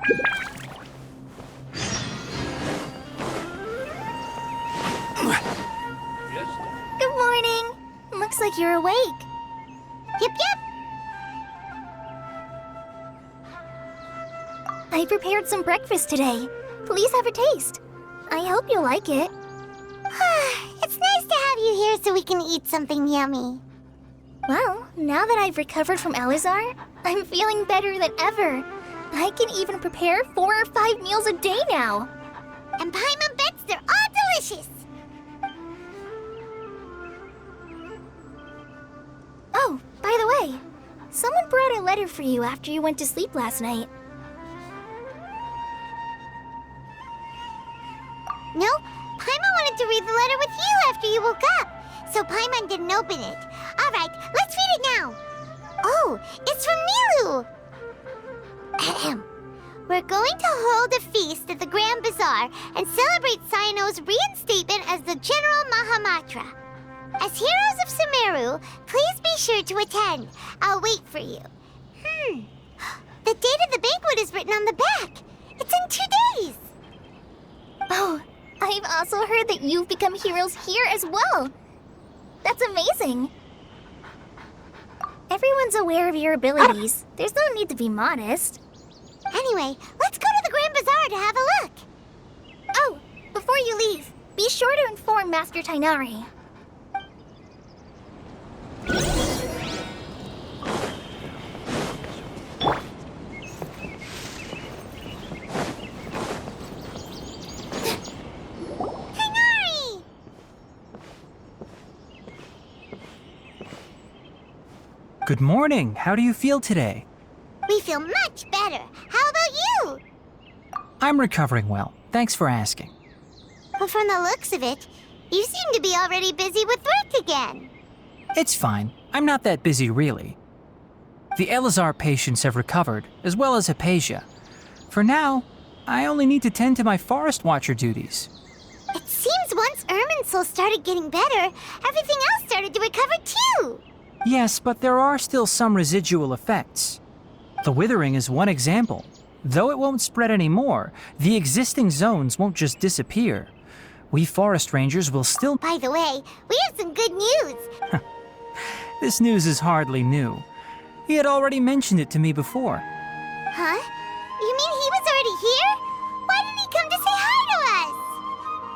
Good morning. Looks like you're awake. Yep, yep. I prepared some breakfast today. Please have a taste. I hope you like it. It's nice to have you here so we can eat something yummy. Well, now that I've recovered from Elazar, I'm feeling better than ever. I can even prepare 4 or 5 meals a day now. And Paimon bets they're all delicious. Oh, by the way, someone brought a letter for you after you went to sleep last night. No, Paimon wanted to read the letter with you after you woke up, so Paimon didn't open it. All right, let's read it now. Oh, it's from Milu. Ahem. We're going to hold a feast at the Grand Bazaar and celebrate Cyano's reinstatement as the General Mahamatra. As heroes of Sumeru, please be sure to attend. I'll wait for you. The date of the banquet is written on the back. It's in 2 days. Oh, I've also heard that you've become heroes here as well. That's amazing. Everyone's aware of your abilities. There's no need to be modest. Anyway, let's go to the Grand Bazaar to have a look. Oh, before you leave, be sure to inform Master Tainari. Tainari! Good morning. How do you feel today? We feel much better. How about you? I'm recovering well. Thanks for asking. But from the looks of it, you seem to be already busy with work again. It's fine. I'm not that busy, really. The Elazar patients have recovered, as well as Hypatia. For now, I only need to tend to my Forest Watcher duties. It seems once Irminsul started getting better, everything else started to recover too. Yes, but there are still some residual effects. The withering is one example. Though it won't spread anymore, the existing zones won't just disappear. We forest rangers will still— By the way, we have some good news. This news is hardly new. He had already mentioned it to me before. Huh? You mean he was already here? Why didn't he come to say hi to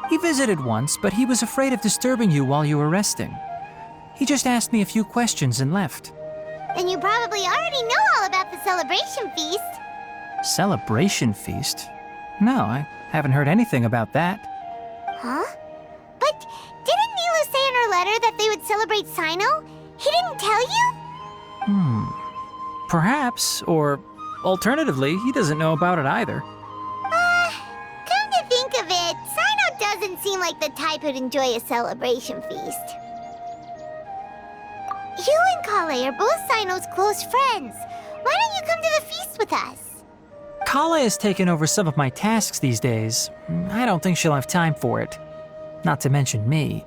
us? He visited once, but he was afraid of disturbing you while you were resting. He just asked me a few questions and left. Then you probably already know all about the celebration feast. Celebration feast? No, I haven't heard anything about that. Huh? But didn't Nilu say in her letter that they would celebrate Cyno? He didn't tell you? Perhaps, or alternatively, he doesn't know about it either. Come to think of it, Cyno doesn't seem like the type who'd enjoy a celebration feast. You and Kale are both Cyno's close friends. Why don't you come to the feast with us? Kala has taken over some of my tasks these days. I don't think she'll have time for it. Not to mention me.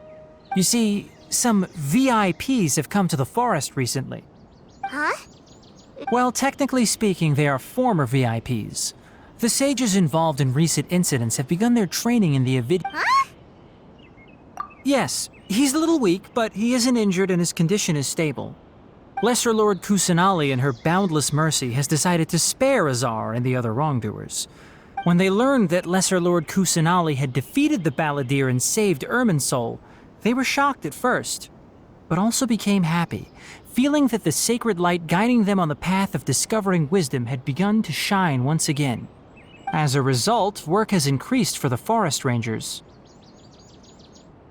You see, some VIPs have come to the forest recently. Huh? Well, technically speaking, they are former VIPs. The sages involved in recent incidents have begun their training in the Avid— Huh? Yes, he's a little weak, but he isn't injured and his condition is stable. Lesser Lord Kusanali, in her boundless mercy, has decided to spare Azar and the other wrongdoers. When they learned that Lesser Lord Kusanali had defeated the Balladeer and saved Irminsul, they were shocked at first, but also became happy, feeling that the sacred light guiding them on the path of discovering wisdom had begun to shine once again. As a result, work has increased for the forest rangers.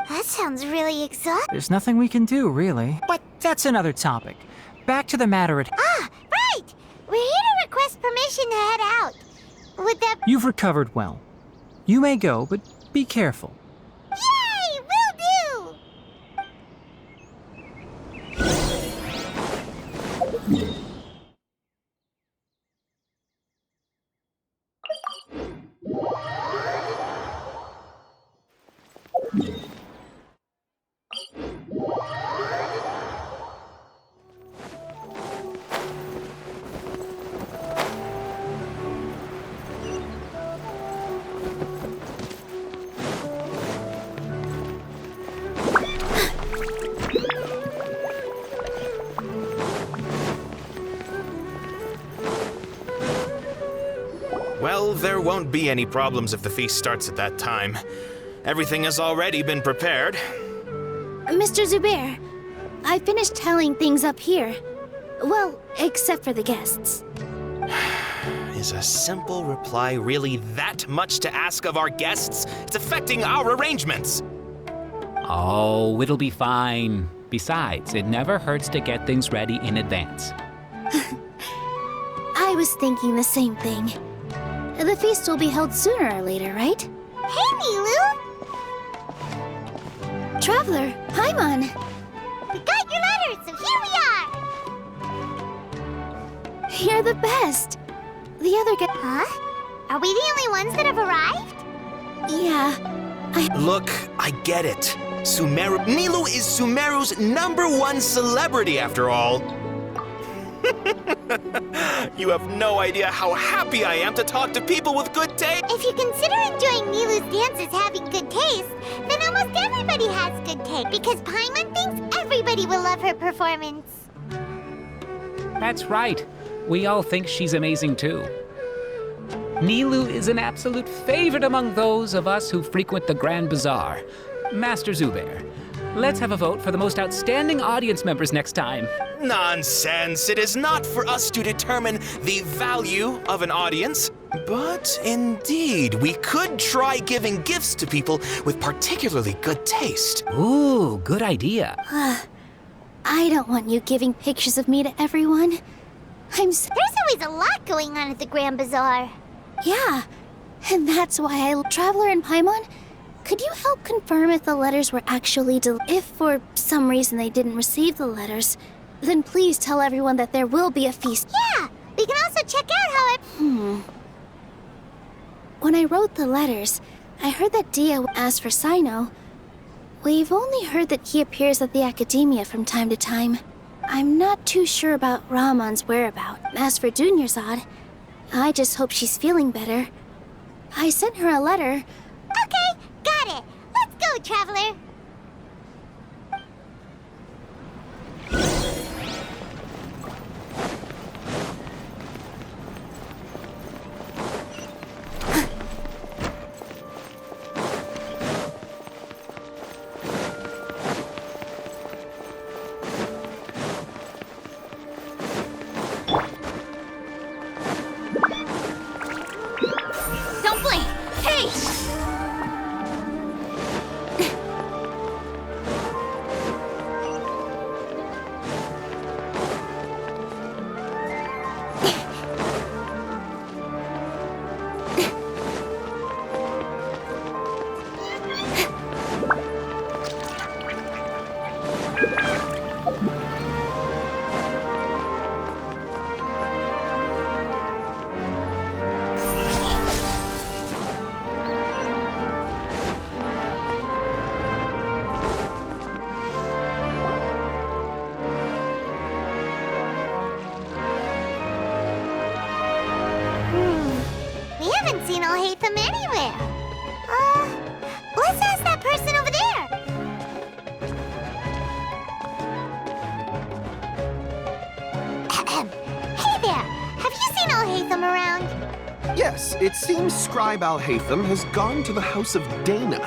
That sounds really exhausting. There's nothing we can do, really. But that's another topic. Back to the matter at— Ah, right! We're here to request permission to head out. Would that— You've recovered well. You may go, but be careful. Yay! Will do! Well, there won't be any problems if the feast starts at that time. Everything has already been prepared. Mr. Zubair, I finished telling things up here. Well, except for the guests. Is a simple reply really that much to ask of our guests? It's affecting our arrangements. Oh, it'll be fine. Besides, it never hurts to get things ready in advance. I was thinking the same thing. The feast will be held sooner or later, right? Hey, Milu! Traveler, Paimon! We got your letter, so here we are! You're the best! The other guy. Huh? Are we the only ones that have arrived? Yeah. Look, I get it. Nilu is Sumeru's #1 celebrity after all. You have no idea how happy I am to talk to people with good taste. If you consider enjoying Milu's dances having good taste, then almost everybody has good taste, because Paimon thinks everybody will love her performance. That's right. We all think she's amazing too. Nilu is an absolute favorite among those of us who frequent the Grand Bazaar. Master Zubair, let's have a vote for the most outstanding audience members next time. Nonsense! It is not for us to determine the value of an audience. But indeed, we could try giving gifts to people with particularly good taste. Ooh, good idea. I don't want you giving pictures of me to everyone. There's always a lot going on at the Grand Bazaar. Yeah, and that's why Traveler and Paimon, could you help confirm if the letters were actually if for some reason they didn't receive the letters, then please tell everyone that there will be a feast. Yeah, we can also check out how it... When I wrote the letters, I heard that Dia asked for Sino. We've only heard that he appears at the Academia from time to time. I'm not too sure about Rahman's whereabouts. As for Dunyarzad, I just hope she's feeling better. I sent her a letter. Okay, got it. Let's go, Traveler. Don't blink! Hey! We haven't seen Al-Haytham anywhere. Let's ask that person over there. Hey there, have you seen Al-Haytham around? Yes, it seems Scribe Al-Haytham has gone to the House of Dana.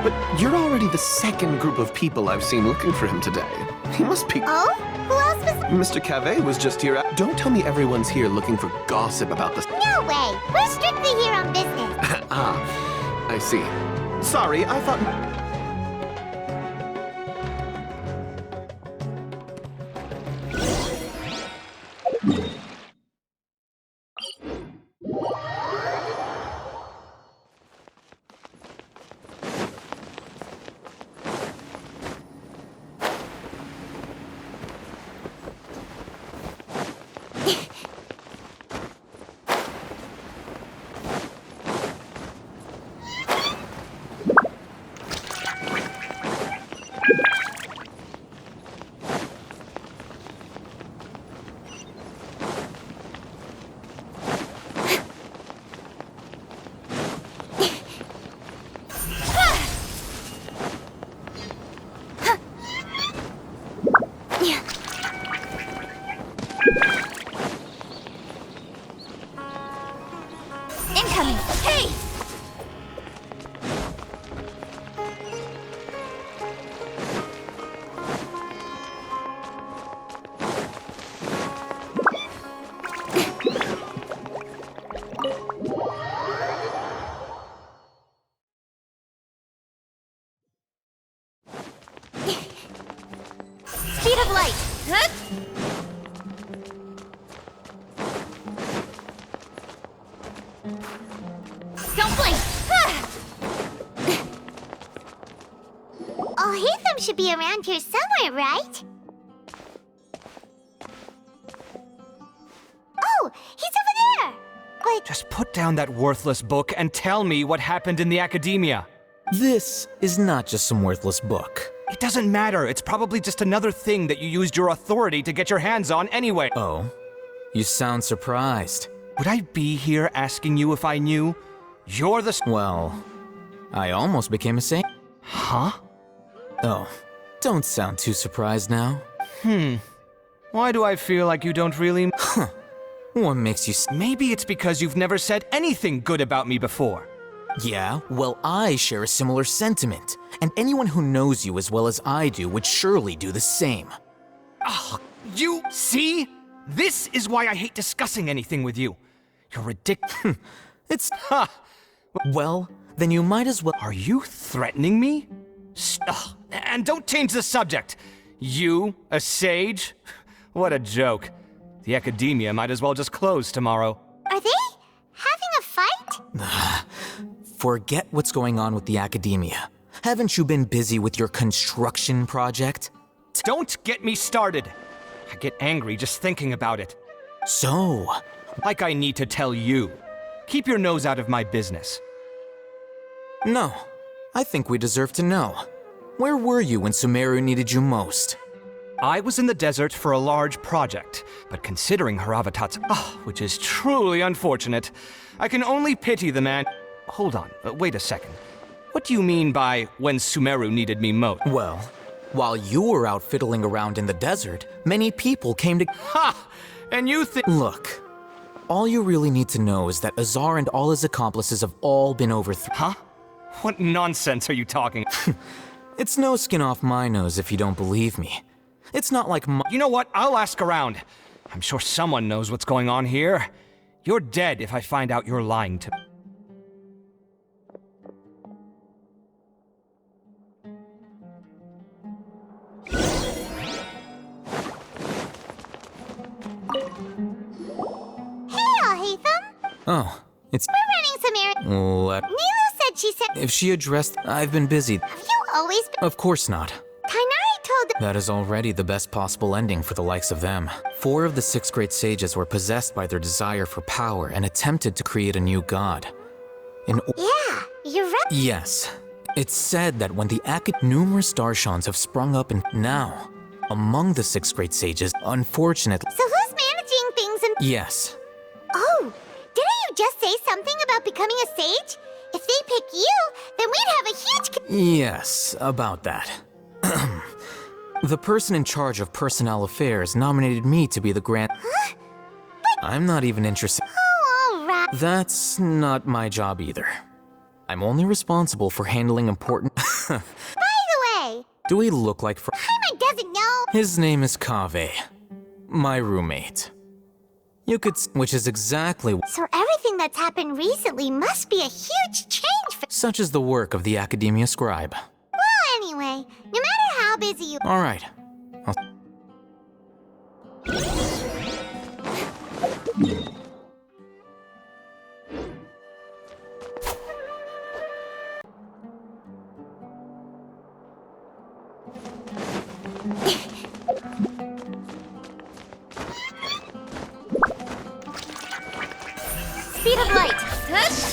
But you're already the second group of people I've seen looking for him today. He must be... Oh? Who else was... Mr. Cave was just here. Don't tell me everyone's here looking for gossip about this. No way. We're strictly here on business. I see. Sorry, I thought... Incoming! Hey! Speed of light! Huh? Don't blink! Oh, Hatham should be around here somewhere, right? Oh, he's over there! But Just put down that worthless book and tell me what happened in the academia. This is not just some worthless book. It doesn't matter. It's probably just another thing that you used your authority to get your hands on anyway. Oh, you sound surprised. Would I be here asking you if I knew? You're the... Well, I almost became a saint. Huh? Oh, don't sound too surprised now. Why do I feel like you don't really... What makes you Maybe it's because you've never said anything good about me before. Yeah, well, I share a similar sentiment. And anyone who knows you as well as I do would surely do the same. You see? This is why I hate discussing anything with you. You're ridiculous. It's... Well, then you might as well... Are you threatening me? And don't change the subject. You, a sage? What a joke. The academia might as well just close tomorrow. are they having a fight? Forget what's going on with the academia. Haven't you been busy with your construction project? Don't get me started. I get angry just thinking about it. So, Like I need to tell you. Keep your nose out of my business. no. I think we deserve to know. Where were you when Sumeru needed you most? I was in the desert for a large project, but considering her avatar's, which is truly unfortunate, I can only pity the man. Hold on, wait a second. What do you mean by when Sumeru needed me most? Well, while you were out fiddling around in the desert, many people came to... Ha! And you think... Look, all you really need to know is that Azar and all his accomplices have all been overthrown. Huh? What nonsense are you talking? It's no skin off my nose if you don't believe me. It's not like my... You know what? I'll ask around. I'm sure someone knows what's going on here. You're dead if I find out you're lying to me. Hey, Hatham! Oh, it's... We're running some errands. What? Nilu said she said... If she addressed... I've been busy. Have you always been... Of course not. Kainari told... That is already the best possible ending for the likes of them. 4 of the 6 great sages were possessed by their desire for power and attempted to create a new god. Yeah, you're right. Yes. It's said that when the numerous Darshans have sprung up and now, among the 6 great sages, unfortunately... So who's managing things and... Yes. Oh, didn't you just say something about becoming a sage? If they pick you, then we'd have a huge... Yes, about that. The person in charge of personnel affairs nominated me to be the grand... Huh? I'm not even interested. Oh, all right. That's not my job either. I'm only responsible for handling important... By the way, Do we look like Paimon doesn't know... His name is Kaveh, my roommate. You could which is exactly So everything that's happened recently must be a huge change for... such as the work of the Academia Scribe. Well, anyway, no matter how busy you... All right. Speed of light! Huh?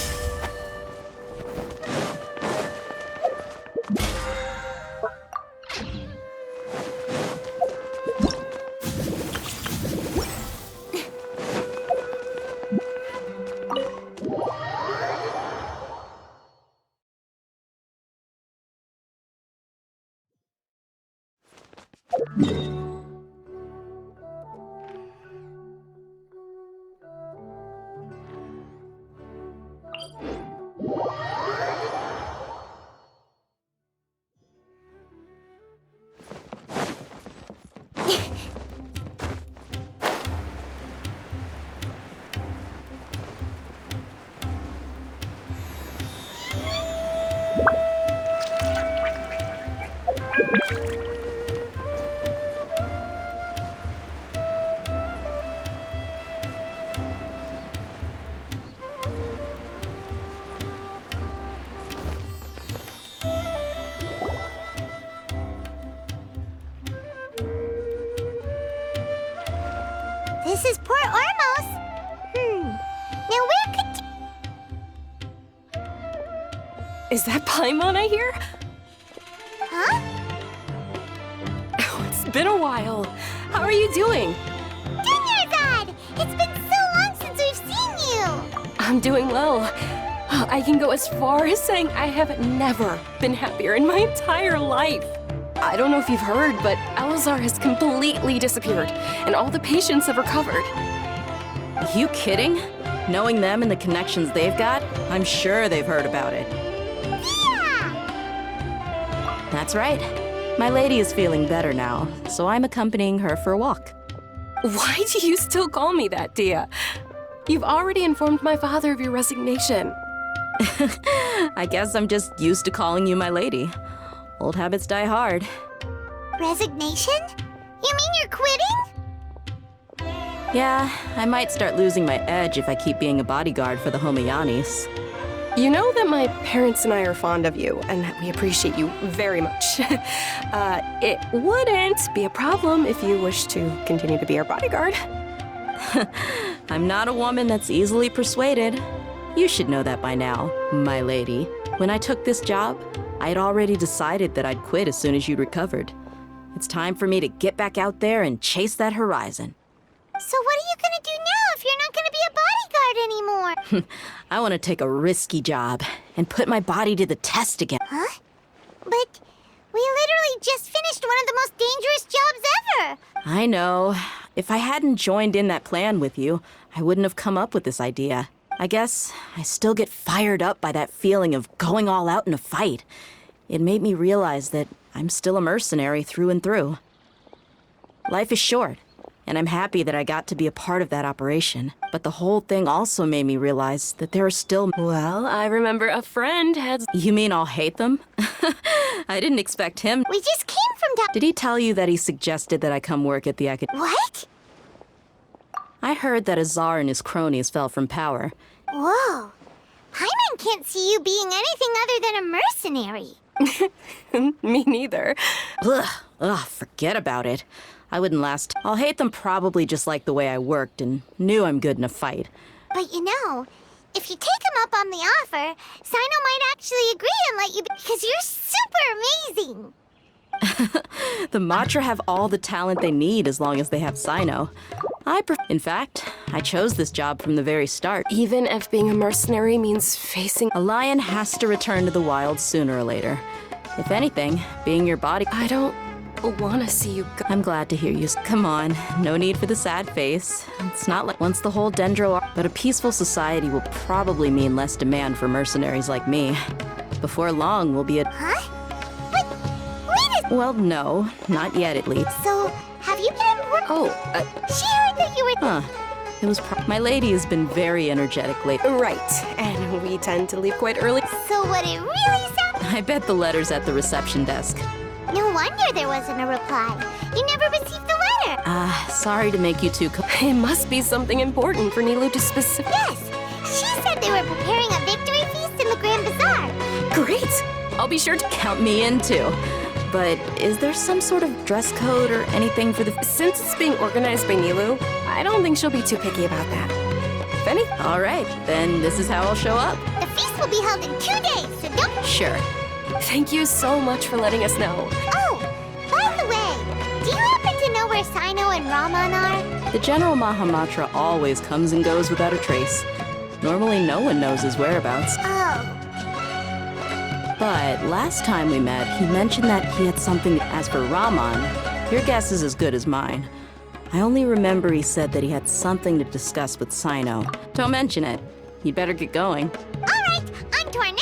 This is Port Ormos. Now where could... Is that Paimon I hear? Huh? Oh, it's been a while. How are you doing? Dinner, it's been so long since we've seen you! I'm doing well. I can go as far as saying I have never been happier in my entire life. I don't know if you've heard, but Elazar has completely disappeared, and all the patients have recovered. You kidding? Knowing them and the connections they've got, I'm sure they've heard about it. Yeah! That's right. My lady is feeling better now, so I'm accompanying her for a walk. Why do you still call me that, Dia? You've already informed my father of your resignation. I guess I'm just used to calling you my lady. Old habits die hard. Resignation? You mean you're quitting? Yeah, I might start losing my edge if I keep being a bodyguard for the Homayanis. You know that my parents and I are fond of you, and that we appreciate you very much. It wouldn't be a problem if you wish to continue to be our bodyguard. I'm not a woman that's easily persuaded. You should know that by now, my lady. When I took this job, I had already decided that I'd quit as soon as you'd recovered. It's time for me to get back out there and chase that horizon. So what are you gonna do now if you're not gonna be a bodyguard anymore? I want to take a risky job and put my body to the test again. Huh? But we literally just finished one of the most dangerous jobs ever! I know. If I hadn't joined in that plan with you, I wouldn't have come up with this idea. I guess I still get fired up by that feeling of going all out in a fight. It made me realize that I'm still a mercenary through and through. Life is short, and I'm happy that I got to be a part of that operation. But the whole thing also made me realize that there are still... Well, I remember a friend had... You mean I'll hate them? I didn't expect him... We just came from Did he tell you that he suggested that I come work at the Academy? What? I heard that Azar and his cronies fell from power. Whoa. Paimon can't see you being anything other than a mercenary. Me neither. Ugh, forget about it. I wouldn't last. I'll hate them probably just like the way I worked and knew I'm good in a fight. But you know, if you take him up on the offer, Sino might actually agree and let you because you're super amazing. The Matra have all the talent they need as long as they have Sino. In fact, I chose this job from the very start. Even if being a mercenary means facing... A lion has to return to the wild sooner or later. If anything, being your body... I don't want to see you go... I'm glad to hear you. Come on, no need for the sad face. It's not like once the whole Dendro... But a peaceful society will probably mean less demand for mercenaries like me. Before long, we'll be a... Huh? But wait a... Well, no, not yet at least. So, have you been... She heard that you were... Huh. It was my lady has been very energetic lately. Right, and we tend to leave quite early. So what it really sounds... I bet the letter's at the reception desk. No wonder there wasn't a reply. You never received the letter. Sorry to make you too... It must be something important for Nilou to specify. Yes, she said they were preparing a victory feast in the Grand Bazaar. Great! I'll be sure to count me in too. But is there some sort of dress code or anything for the... Since it's being organized by Nilou, I don't think she'll be too picky about that. If any... All right, then this is how I'll show up. The feast will be held in 2 days, so don't... Sure. Thank you so much for letting us know. Oh, by the way, do you happen to know where Sino and Raman are? The General Mahamatra always comes and goes without a trace. Normally no one knows his whereabouts. Oh. But last time we met, he mentioned that he had something. As for Raman, your guess is as good as mine. I only remember he said that he had something to discuss with Sino. Don't mention it. You'd better get going. All right, on to our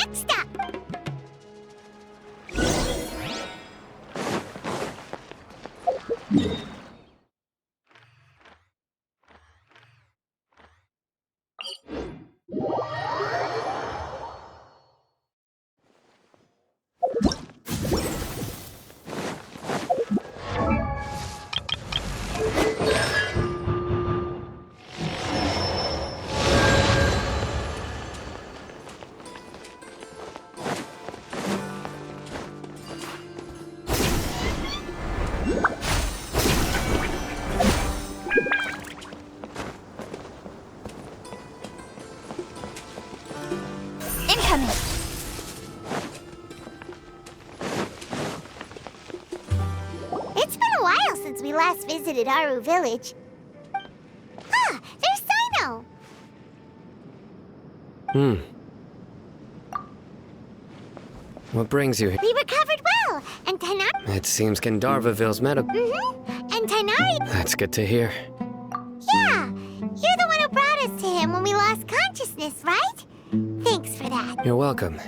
Incoming! It's been a while since we last visited Aru Village. Ah, there's Sino! What brings you here? We recovered well, and Tainari... It seems Gandharvaville's medical. And Tainari... That's good to hear. Yeah, you're the one who brought us to him when we lost consciousness, right? Thanks for that. You're welcome.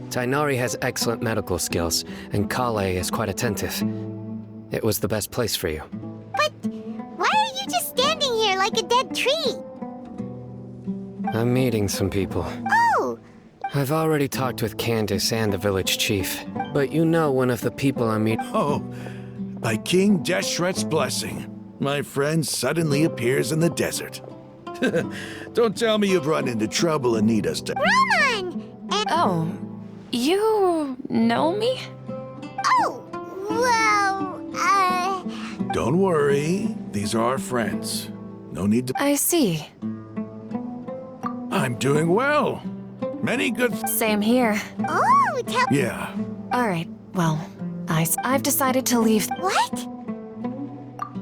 Tainari has excellent medical skills, and Kale is quite attentive. It was the best place for you. But why are you just standing here like a dead tree? I'm meeting some people. Oh, I've already talked with Candace and the village chief, but you know one of the people I meet. Oh, by King Deshret's blessing, my friend suddenly appears in the desert. Don't tell me you've run into trouble and need us to... Roman! And... Oh, you know me? Oh, well, Don't worry, these are our friends. No need to... I see. I'm doing well. Many good... Same here. Oh, tell... Yeah. All right, well, I've decided to leave. What?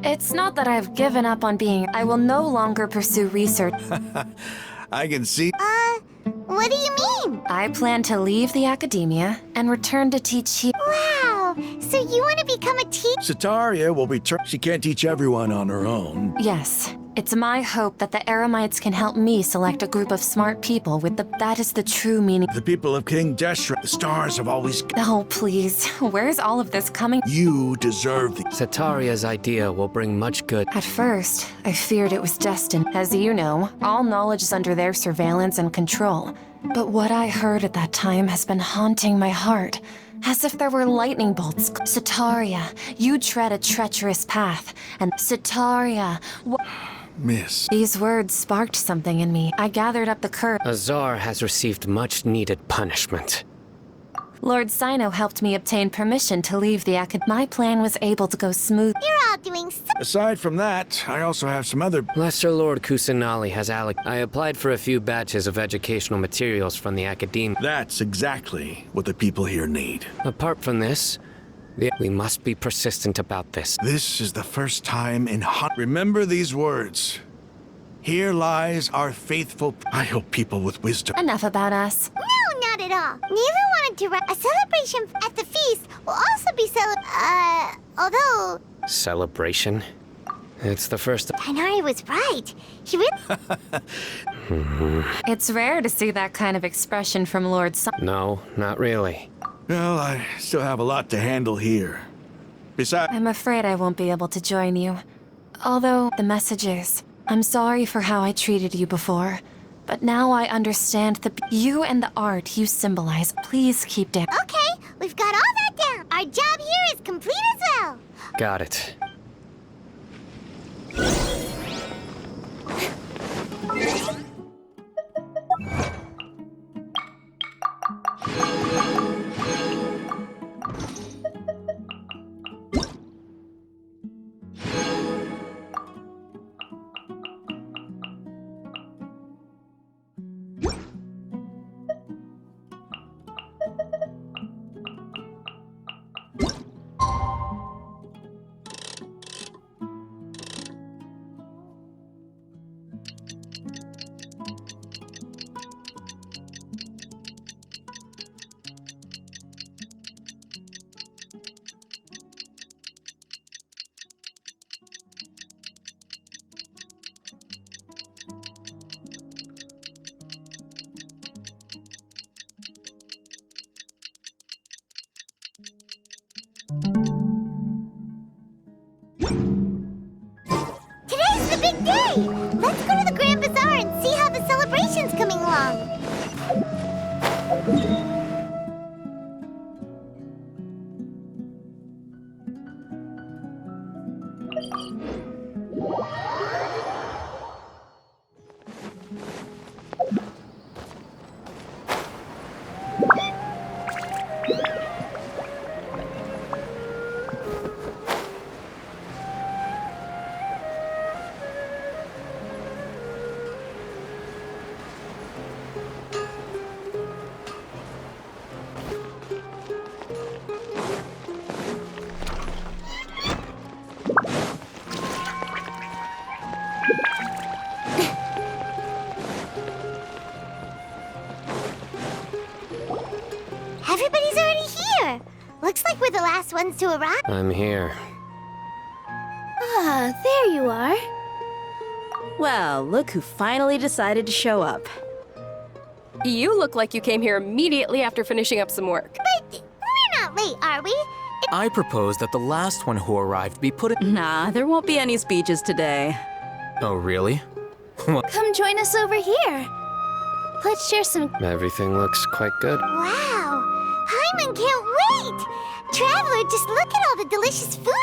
It's not that I've given up on being. I will no longer pursue research. I can see... What do you mean? I plan to leave the academia and return to teach here. Wow, so you want to become a teacher? Sataria will return. She can't teach everyone on her own. Yes. It's my hope that the Eremites can help me select a group of smart people with the... That is the true meaning. The people of King Deshret, the stars have always... Oh, please. Where's all of this coming? You deserve the... Sataria's idea will bring much good. At first, I feared it was destined. As you know, all knowledge is under their surveillance and control. But what I heard at that time has been haunting my heart. As if there were lightning bolts. Sataria, you tread a treacherous path. And Sataria... Miss. These words sparked something in me. I gathered up the courage. Azar has received much needed punishment. Lord Sino helped me obtain permission to leave the acad. My plan was able to go smooth. You're all doing so... Aside from that, I also have some other... Lesser Lord Kusanali has I applied for a few batches of educational materials from the academia. That's exactly what the people here need. Apart from this, we must be persistent about this. This is the first time in Remember these words. Here lies our faithful... I hope people with wisdom... Enough about us. No, not at all. Neither wanted to... A celebration at the feast will also be although... Celebration? It's the first... Tainari was right. He really... It's rare to see that kind of expression from Lord Sino. No, not really. Well, I still have a lot to handle here. Besides... I'm afraid I won't be able to join you. Although, the message is, I'm sorry for how I treated you before. But now I understand you and the art you symbolize. Please keep down. Okay, we've got all that down. Our job here is complete as well. Got it. Everybody's already here. Looks like we're the last ones to arrive. I'm here. Ah, there you are. Well, look who finally decided to show up. You look like you came here immediately after finishing up some work. But we're not late, are we? I propose that the last one who arrived be put in. Nah, there won't be any speeches today. Oh, really? Come join us over here. Let's share some. Everything looks quite good. Wow. Paimon can't wait. Traveler, just look at all the delicious food.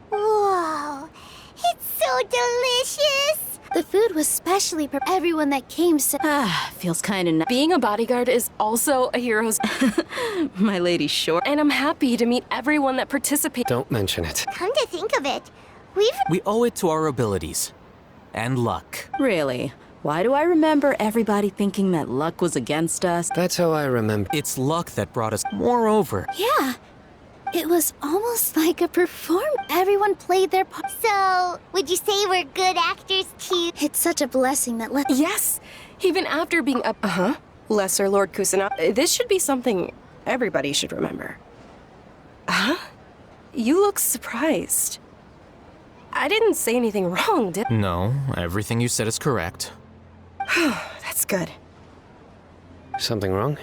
Whoa, it's so delicious! The food was specially for everyone that came, so. Ah, feels kinda nice. Being a bodyguard is also a hero's. My lady sure. And I'm happy to meet everyone that participated. Don't mention it. Come to think of it, we've... We owe it to our abilities. And luck. Really? Why do I remember everybody thinking that luck was against us? That's how I remember. It's luck that brought us. Moreover, Yeah. It was almost like a performance. Everyone played their part. So, would you say we're good actors too? It's such a blessing that let. Yes, even after being a Lesser Lord Kusanagi. This should be something everybody should remember. Huh? You look surprised. I didn't say anything wrong, did no, everything you said is correct. That's good. Something wrong?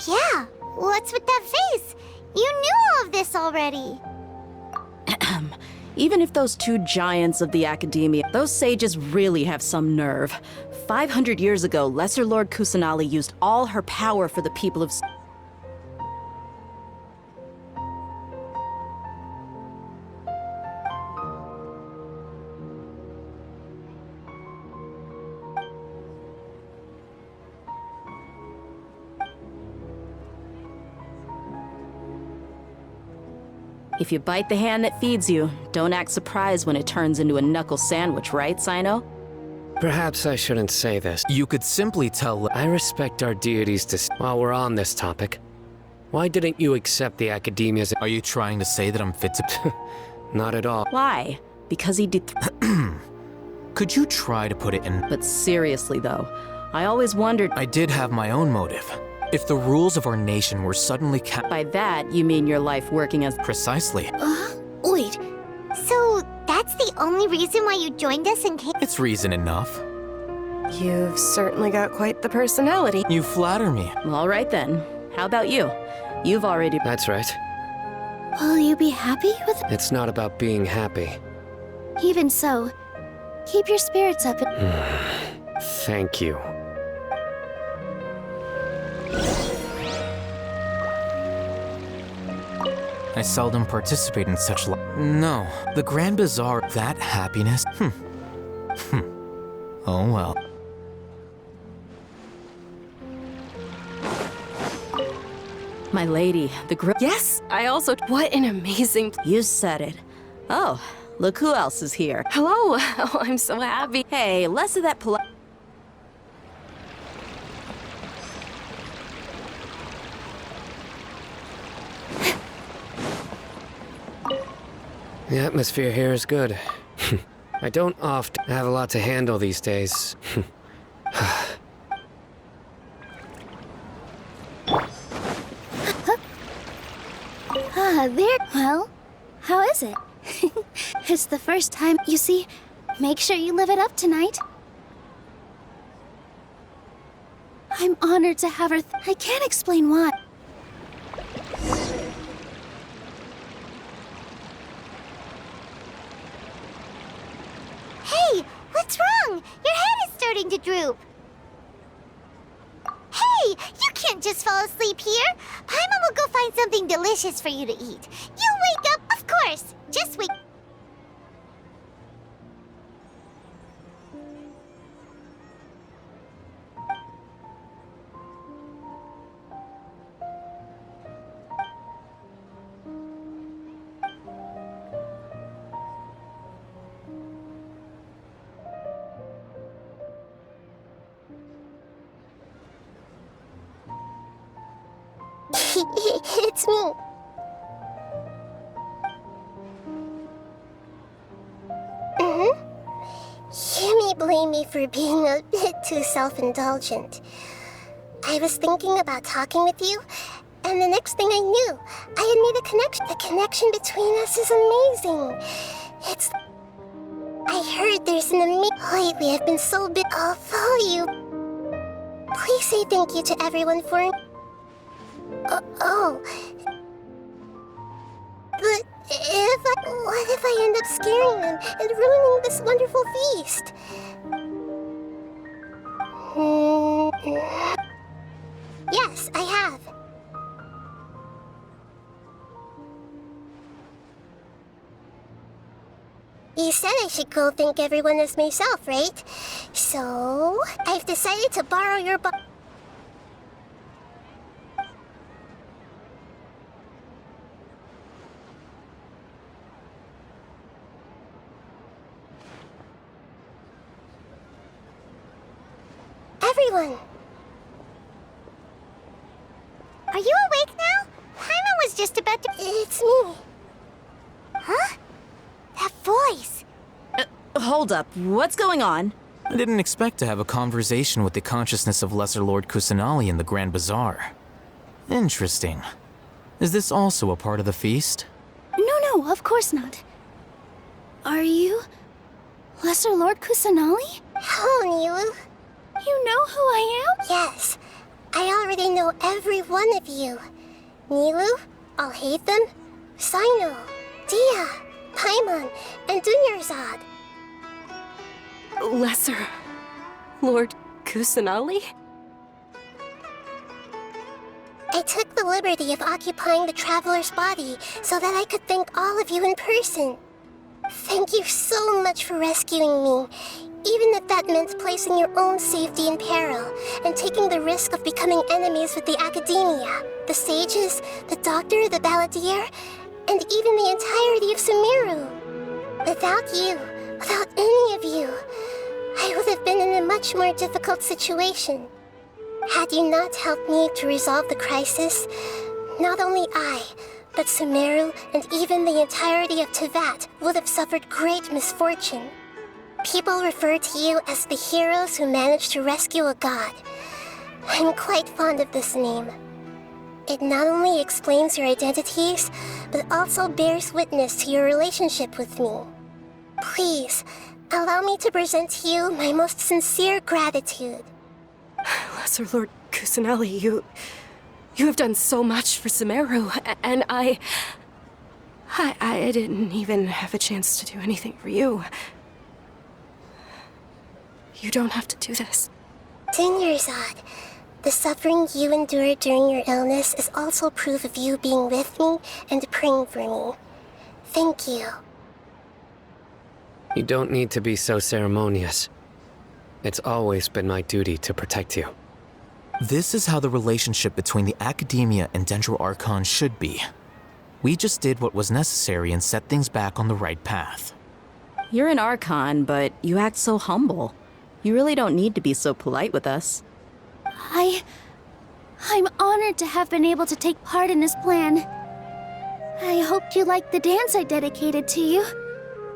Yeah, what's with that face? You knew all of this already. Even if those two giants of the academia, those sages really have some nerve. 500 years ago, Lesser Lord Kusanagi used all her power for the people of... If you bite the hand that feeds you, don't act surprised when it turns into a knuckle sandwich, right, Sino? Perhaps I shouldn't say this. You could simply tell. I respect our deities while we're on this topic. Why didn't you accept the academia's... Are you trying to say that I'm fit to. Not at all. Why? Because he did... Could you try to put it in. But seriously, though, I always wondered... I did have my own motive. If the rules of our nation were suddenly By that, you mean your life working as... Precisely. Wait. So, that's the only reason why you joined us in case... It's reason enough. You've certainly got quite the personality. You flatter me. All right then. How about you? You've already... That's right. Will you be happy with. It's not about being happy. Even so, keep your spirits up. Thank you. I seldom participate in such No, the Grand Bazaar, that happiness. Oh well. My lady, the Yes, I also. What an amazing. You said it. Oh, look who else is here. Hello. Oh, I'm so happy. Hey, less of that polite... The atmosphere here is good. I don't often have a lot to handle these days. There. Well, how is it? It's the first time. You see, make sure you live it up tonight. I'm honored to have her. I can't explain why. Hey, what's wrong? Your head is starting to droop. Hey, you can't just fall asleep here. Paimon will go find something delicious for you to eat. You wake up, of course. Just wake. It's me. You may blame me for being a bit too self-indulgent. I was thinking about talking with you, and the next thing I knew, I had made a connection. The connection between us is amazing. I heard there's an Lately, I've been so busy. I'll follow you. Please say thank you to everyone for... oh. But what if I end up scaring them and ruining this wonderful feast? Yes, I have. You said I should go thank everyone as myself, right? So, I've decided to borrow your Everyone! Are you awake now? Paimon was just about to... It's me. Huh? That voice! Hold up, what's going on? I didn't expect to have a conversation with the consciousness of Lesser Lord Kusanali in the Grand Bazaar. Interesting. Is this also a part of the feast? No, of course not. Are you... Lesser Lord Kusanali? Hello, Nilu. You know who I am? Yes. I already know every one of you. Nilu, Alhaitham, Sino, Dia, Paimon, and Dunyarzad. Lesser Lord Kusanali? I took the liberty of occupying the Traveler's body so that I could thank all of you in person. Thank you so much for rescuing me, even if that meant placing your own safety in peril and taking the risk of becoming enemies with the Academia, the sages, the doctor, the balladeer, and even the entirety of Sumeru. Without you, without any of you, I would have been in a much more difficult situation. Had you not helped me to resolve the crisis, not only I, but Sumeru and even the entirety of Tevat would have suffered great misfortune. People refer to you as the heroes who managed to rescue a god. I'm quite fond of this name. It not only explains your identities, but also bears witness to your relationship with me. Please, allow me to present to you my most sincere gratitude. Lesser Lord Kusanali, you have done so much for Sumeru, and I didn't even have a chance to do anything for you. You don't have to do this. Dunyarzad, the suffering you endured during your illness is also proof of you being with me and praying for me. Thank you. You don't need to be so ceremonious. It's always been my duty to protect you. This is how the relationship between the Academia and Dendro Archon should be. We just did what was necessary and set things back on the right path. You're an Archon, but you act so humble. You really don't need to be so polite with us. I'm honored to have been able to take part in this plan. I hoped you liked the dance I dedicated to you.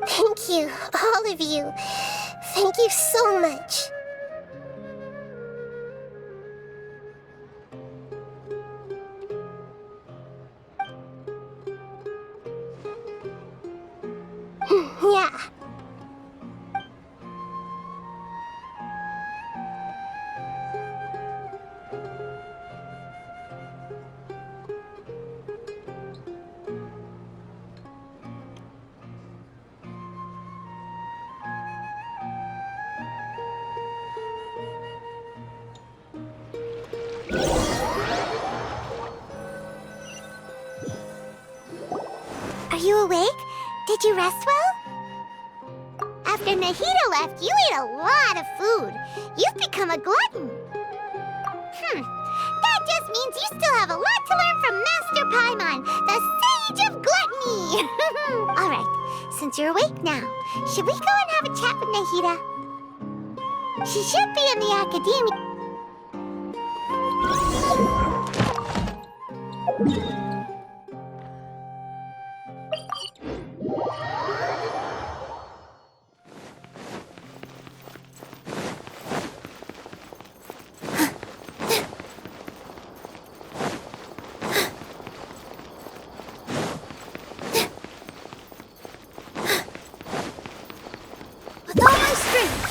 Thank you, all of you. Thank you so much. Yeah. Are you awake? Did you rest well? After Nahida left, you ate a lot of food. You've become a glutton. That just means you still have a lot to learn from Master Paimon, the Sage of Gluttony. All right, since you're awake now, should we go and have a chat with Nahida? She should be in the Academia. With all my strength!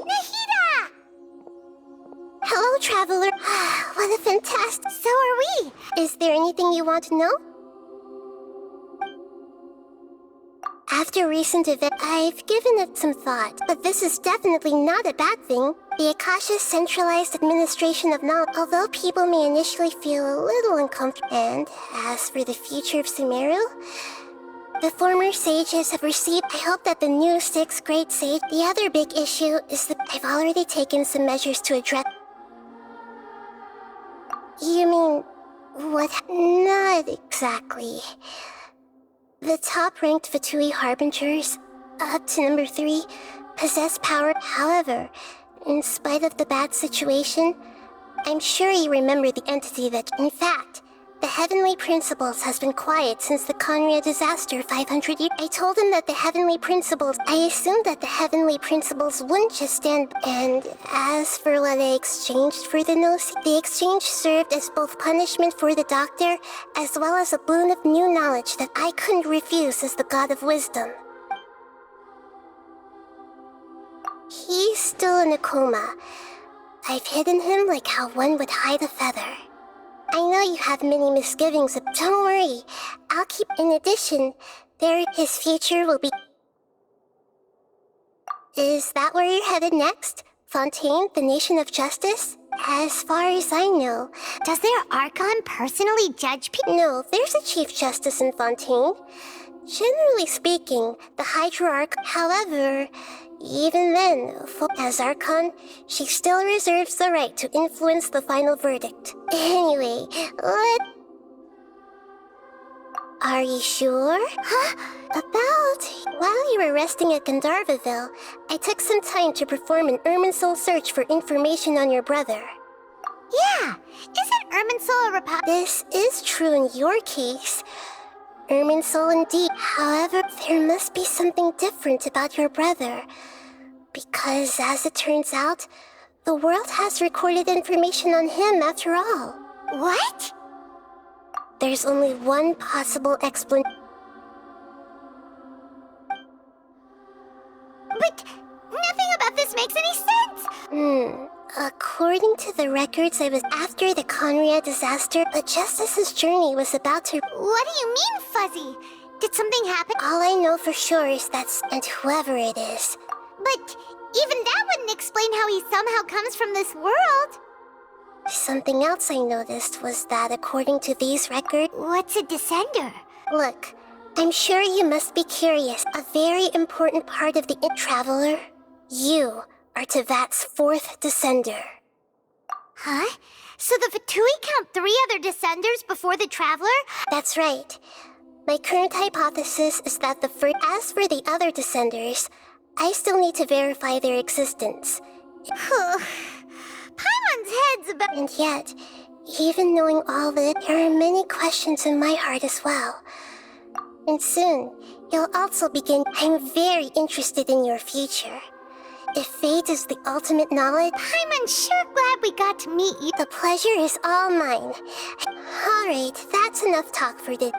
Nahida! Hello, traveler. What a fantastic... So are we. Is there anything you want to know? After recent events, I've given it some thought, but this is definitely not a bad thing. The Akasha's centralized administration of knowledge, although people may initially feel a little uncomfortable. And as for the future of Sumeru, the former sages have received. I hope that the new 6th grade sage. The other big issue is that I've already taken some measures to address. You mean what? Not exactly. The top-ranked Fatui Harbingers, up to number 3, possess power. However, in spite of the bad situation, I'm sure you remember the entity that... In fact, the Heavenly Principles has been quiet since the Conria disaster 500 years. I told him that the Heavenly Principles... I assumed that the Heavenly Principles wouldn't just stand... And as for what I exchanged for the Gnosis, the exchange served as both punishment for the Doctor, as well as a boon of new knowledge that I couldn't refuse as the God of Wisdom. He's still in a coma. I've hidden him like how one would hide a feather. I know you have many misgivings, but don't worry. I'll keep... In addition, his future will be... Is that where you're headed next? Fontaine, the Nation of Justice? As far as I know... Does their Archon personally judge people? No, there's a Chief Justice in Fontaine. Generally speaking, the Hydra-Arch... However, even then, as Archon, she still reserves the right to influence the final verdict. Anyway, Are you sure? Huh? While you were resting at Gandharvaville, I took some time to perform an Irminsul search for information on your brother. Yeah! Isn't Irminsul a Republic? This is true in your case. Irminsul indeed. However, there must be something different about your brother. Because, as it turns out, the world has recorded information on him after all. What? There's only one possible explanation. But nothing about this makes any sense! According to the records, I was after the Conria disaster, but just as his journey was about to... What do you mean, Fuzzy? Did something happen? All I know for sure is that's... and whoever it is. But even that wouldn't explain how he somehow comes from this world. Something else I noticed was that according to these records... What's a descender? Look, I'm sure you must be curious. A very important part of the Traveler. You are Tevat's 4th descender. Huh? So the Fatui count 3 other descenders before the Traveler? That's right. My current hypothesis is that as for the other descenders, I still need to verify their existence. Paimon's head's about... And yet, even knowing all this, there are many questions in my heart as well. And soon, you'll also begin... I'm very interested in your future. If fate is the ultimate knowledge... Paimon's sure glad we got to meet you. The pleasure is all mine. Alright, that's enough talk for today.